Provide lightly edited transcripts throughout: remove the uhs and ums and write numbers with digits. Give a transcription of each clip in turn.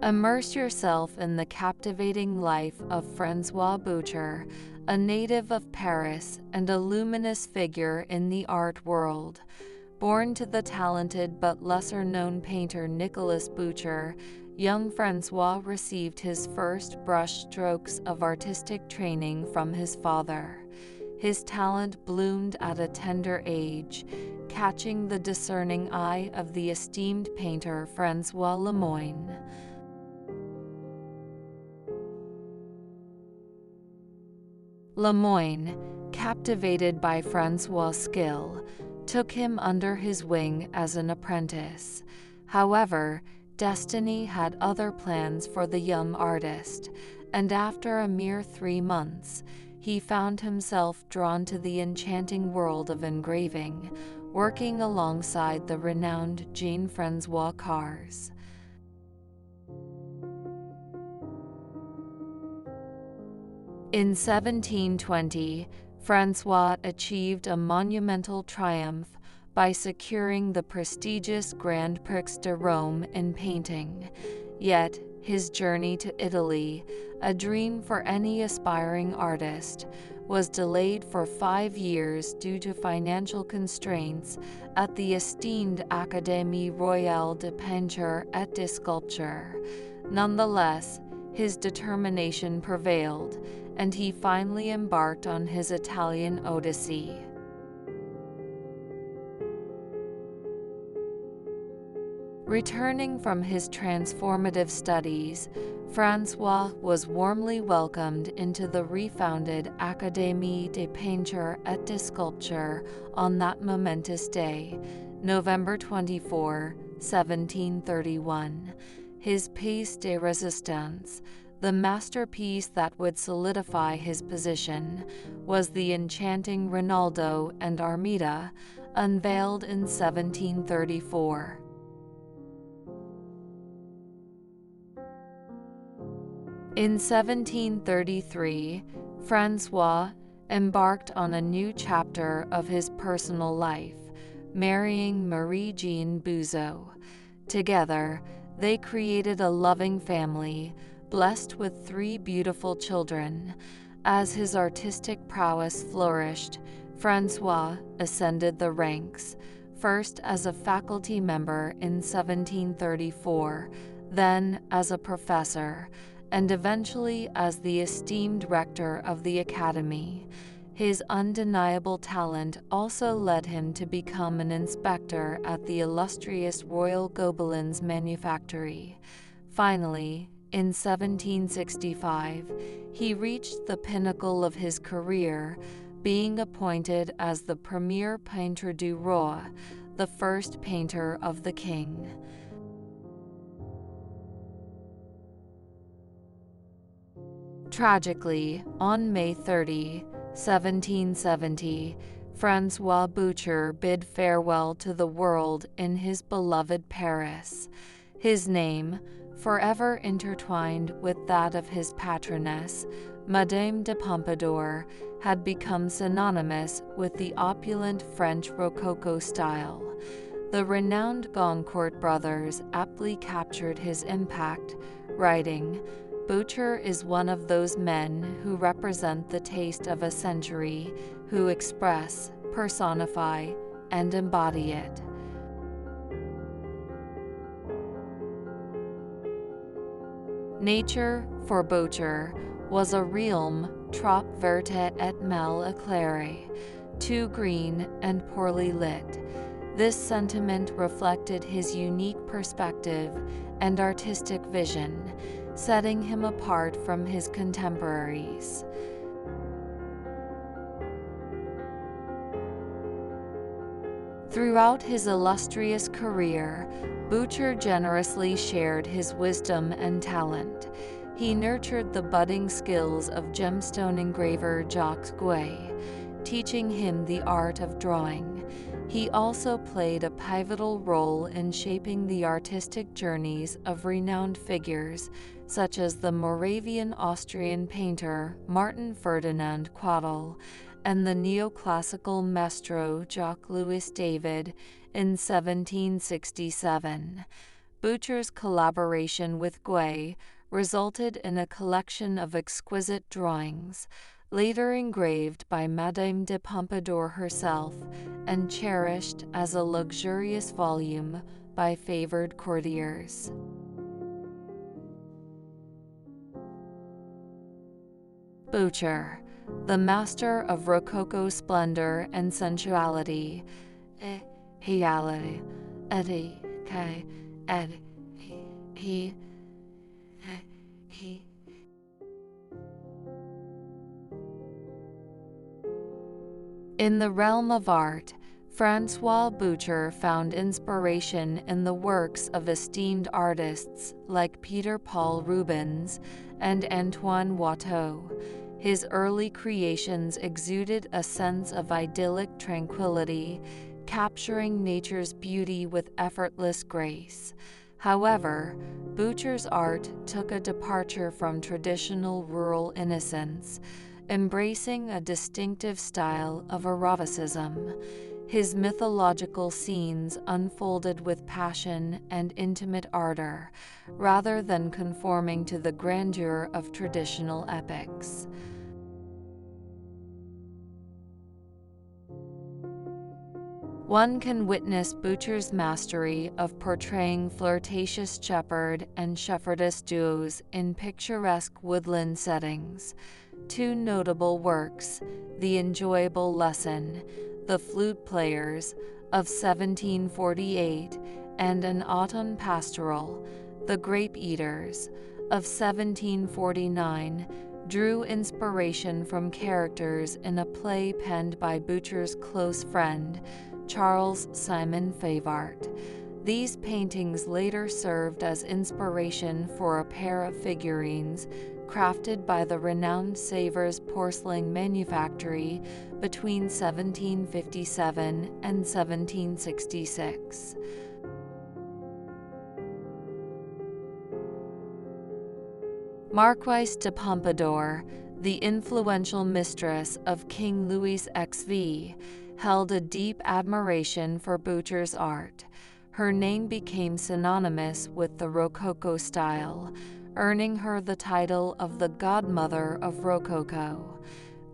Immerse yourself in the captivating life of François Boucher, a native of Paris and a luminous figure in the art world. Born to the talented but lesser-known painter Nicolas Boucher, young François received his first brush-strokes of artistic training from his father. His talent bloomed at a tender age, catching the discerning eye of the esteemed painter François Lemoyne. Lemoyne, captivated by François' skill, took him under his wing as an apprentice. However, destiny had other plans for the young artist, and after a mere 3 months, he found himself drawn to the enchanting world of engraving, working alongside the renowned Jean-François Cars. In 1720, François achieved a monumental triumph by securing the prestigious Grand Prix de Rome in painting. Yet, his journey to Italy, a dream for any aspiring artist, was delayed for 5 years due to financial constraints at the esteemed Académie Royale de Peinture et de Sculpture. Nonetheless, his determination prevailed, and he finally embarked on his Italian odyssey. Returning from his transformative studies, François was warmly welcomed into the refounded Académie de Peinture et de Sculpture on that momentous day, November 24, 1731. His pièce de résistance, the masterpiece that would solidify his position, was the enchanting Rinaldo and Armida, unveiled in 1734. In 1733, François embarked on a new chapter of his personal life, marrying Marie-Jeanne Bouzeau. Together, they created a loving family, blessed with 3 beautiful children. As his artistic prowess flourished, François ascended the ranks, first as a faculty member in 1734, then as a professor, and eventually as the esteemed rector of the Academy. His undeniable talent also led him to become an inspector at the illustrious Royal Gobelins Manufactory. Finally, in 1765, he reached the pinnacle of his career, being appointed as the premier peintre du roi, the first painter of the king. Tragically, on May 30, 1770, François Boucher bid farewell to the world in his beloved Paris. His name, forever intertwined with that of his patroness, Madame de Pompadour, had become synonymous with the opulent French Rococo style. The renowned Goncourt brothers aptly captured his impact, writing, "Boucher is one of those men who represent the taste of a century, who express, personify, and embody it." Nature, for Boucher, was a realm trop verte et mal éclairée, too green and poorly lit. This sentiment reflected his unique perspective and artistic vision, setting him apart from his contemporaries. Throughout his illustrious career, Boucher generously shared his wisdom and talent. He nurtured the budding skills of gemstone engraver Jacques Guay, teaching him the art of drawing. He also played a pivotal role in shaping the artistic journeys of renowned figures such as the Moravian-Austrian painter Martin Ferdinand Quadel and the neoclassical maestro Jacques-Louis David in 1767. Boucher's collaboration with Guay resulted in a collection of exquisite drawings, later engraved by Madame de Pompadour herself and cherished as a luxurious volume by favored courtiers. Boucher, the master of Rococo splendor and sensuality, In the realm of art, François Boucher found inspiration in the works of esteemed artists like Peter Paul Rubens and Antoine Watteau. His early creations exuded a sense of idyllic tranquility, capturing nature's beauty with effortless grace. However, Boucher's art took a departure from traditional rural innocence, embracing a distinctive style of eroticism. His mythological scenes unfolded with passion and intimate ardor, rather than conforming to the grandeur of traditional epics. One can witness Boucher's mastery of portraying flirtatious shepherd and shepherdess duos in picturesque woodland settings. Two notable works, The Enjoyable Lesson, The Flute Players, of 1748, and An Autumn Pastoral, The Grape Eaters, of 1749, drew inspiration from characters in a play penned by Boucher's close friend, Charles Simon Favart. These paintings later served as inspiration for a pair of figurines crafted by the renowned Savers porcelain manufactory between 1757 and 1766. Marquise de Pompadour, the influential mistress of King Louis XV, held a deep admiration for Boucher's art. Her name became synonymous with the Rococo style, earning her the title of the godmother of Rococo.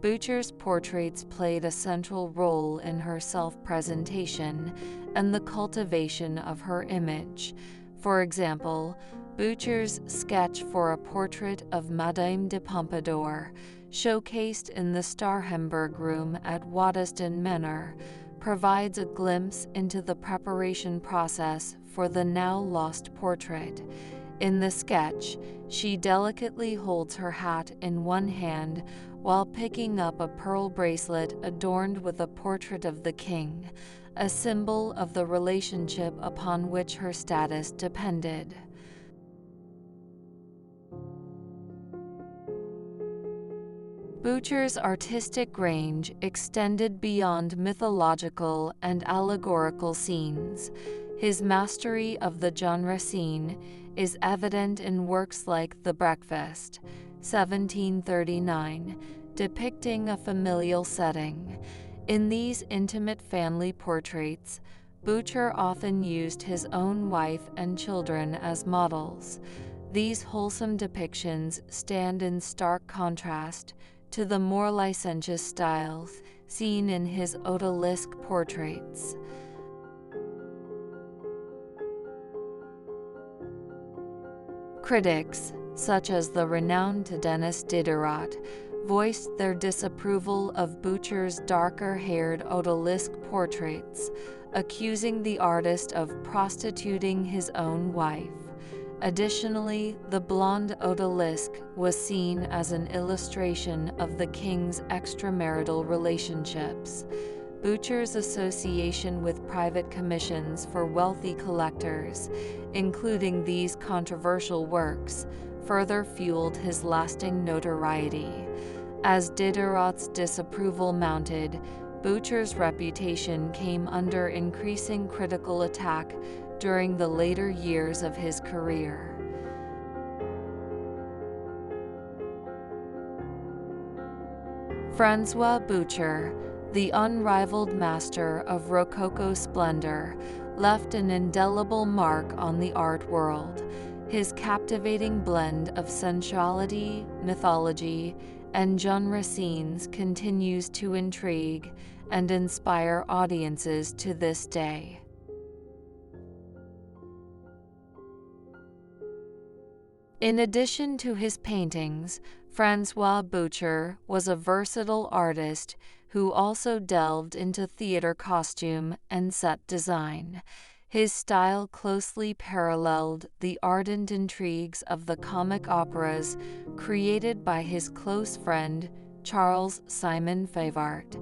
Boucher's portraits played a central role in her self-presentation and the cultivation of her image. For example, Boucher's sketch for a portrait of Madame de Pompadour, showcased in the Starhemberg Room at Waddesdon Manor, provides a glimpse into the preparation process for the now-lost portrait. In the sketch, she delicately holds her hat in one hand while picking up a pearl bracelet adorned with a portrait of the king, a symbol of the relationship upon which her status depended. Boucher's artistic range extended beyond mythological and allegorical scenes. His mastery of the genre scene is evident in works like The Breakfast, 1739, depicting a familial setting. In these intimate family portraits, Boucher often used his own wife and children as models. These wholesome depictions stand in stark contrast to the more licentious styles seen in his odalisque portraits. Critics, such as the renowned Denis Diderot, voiced their disapproval of Boucher's darker-haired odalisque portraits, accusing the artist of prostituting his own wife. Additionally, the blonde odalisque was seen as an illustration of the king's extramarital relationships. Boucher's association with private commissions for wealthy collectors, including these controversial works, further fueled his lasting notoriety. As Diderot's disapproval mounted, Boucher's reputation came under increasing critical attack during the later years of his career. François Boucher, the unrivaled master of Rococo splendor, left an indelible mark on the art world. His captivating blend of sensuality, mythology, and genre scenes continues to intrigue and inspire audiences to this day. In addition to his paintings, François Boucher was a versatile artist who also delved into theater costume and set design. His style closely paralleled the ardent intrigues of the comic operas created by his close friend Charles Simon Favart.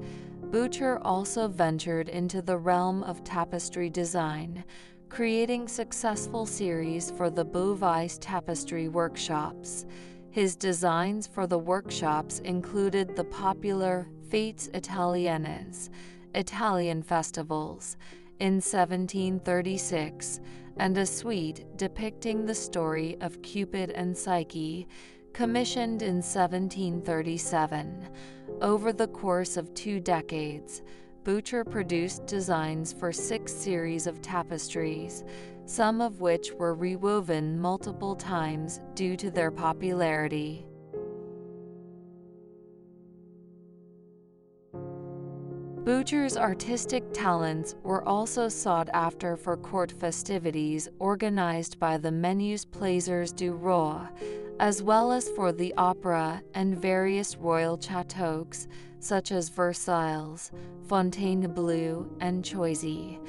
Boucher also ventured into the realm of tapestry design, creating successful series for the Beauvais tapestry workshops. His designs for the workshops included the popular Fêtes Italiennes, Italian festivals, in 1736, and a suite depicting the story of Cupid and Psyche, commissioned in 1737. Over the course of 2 decades, Boucher produced designs for 6 series of tapestries, some of which were rewoven multiple times due to their popularity. Boucher's artistic talents were also sought after for court festivities organized by the Menus Plaisirs du Roi, as well as for the opera and various royal chateaux such as Versailles, Fontainebleau, and Choisy.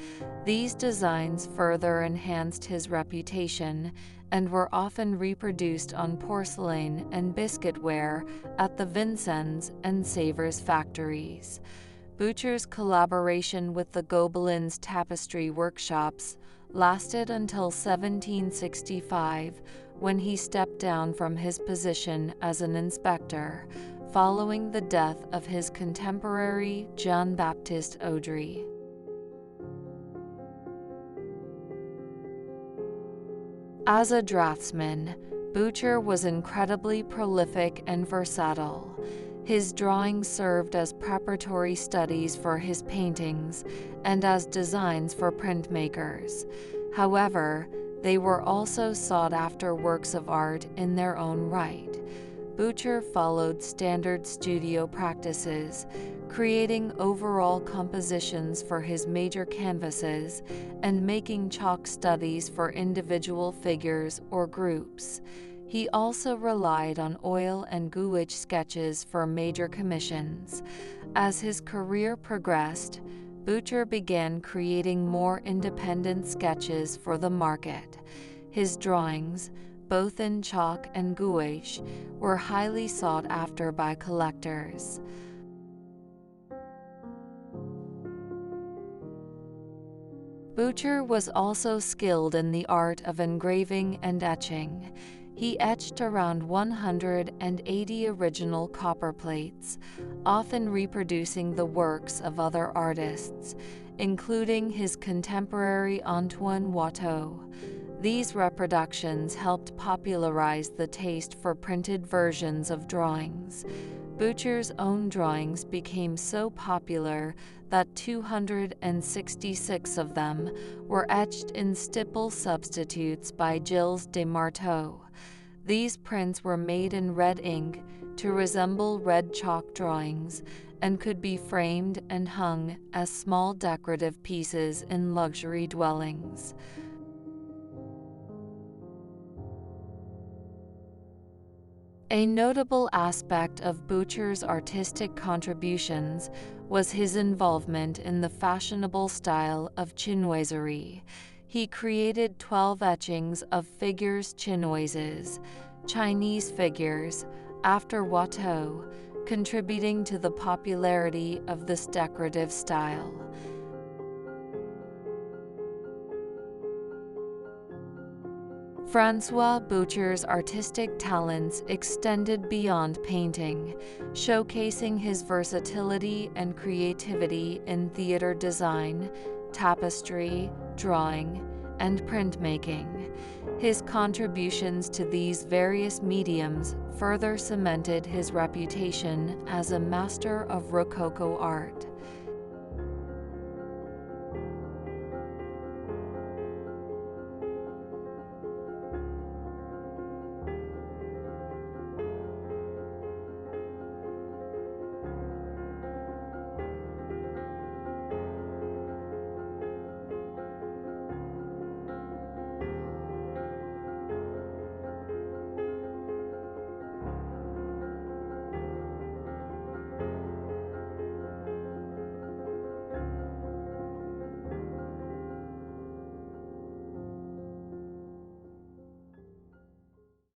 These designs further enhanced his reputation and were often reproduced on porcelain and biscuitware at the Vincennes and Savers factories. Boucher's collaboration with the Gobelins tapestry workshops lasted until 1765, when he stepped down from his position as an inspector, following the death of his contemporary Jean-Baptiste Audry. As a draftsman, Boucher was incredibly prolific and versatile. His drawings served as preparatory studies for his paintings and as designs for printmakers. However, they were also sought-after works of art in their own right. Boucher followed standard studio practices, creating overall compositions for his major canvases and making chalk studies for individual figures or groups. He also relied on oil and gouache sketches for major commissions. As his career progressed, Boucher began creating more independent sketches for the market. His drawings, both in chalk and gouache, were highly sought after by collectors. Boucher was also skilled in the art of engraving and etching. He etched around 180 original copper plates, often reproducing the works of other artists, including his contemporary Antoine Watteau. These reproductions helped popularize the taste for printed versions of drawings. Boucher's own drawings became so popular that 266 of them were etched in stipple substitutes by Gilles de Marteau. These prints were made in red ink to resemble red chalk drawings and could be framed and hung as small decorative pieces in luxury dwellings. A notable aspect of Boucher's artistic contributions was his involvement in the fashionable style of chinoiserie. He created 12 etchings of figures chinoises, Chinese figures, after Watteau, contributing to the popularity of this decorative style. François Boucher's artistic talents extended beyond painting, showcasing his versatility and creativity in theater design, tapestry, drawing, and printmaking. His contributions to these various mediums further cemented his reputation as a master of Rococo art.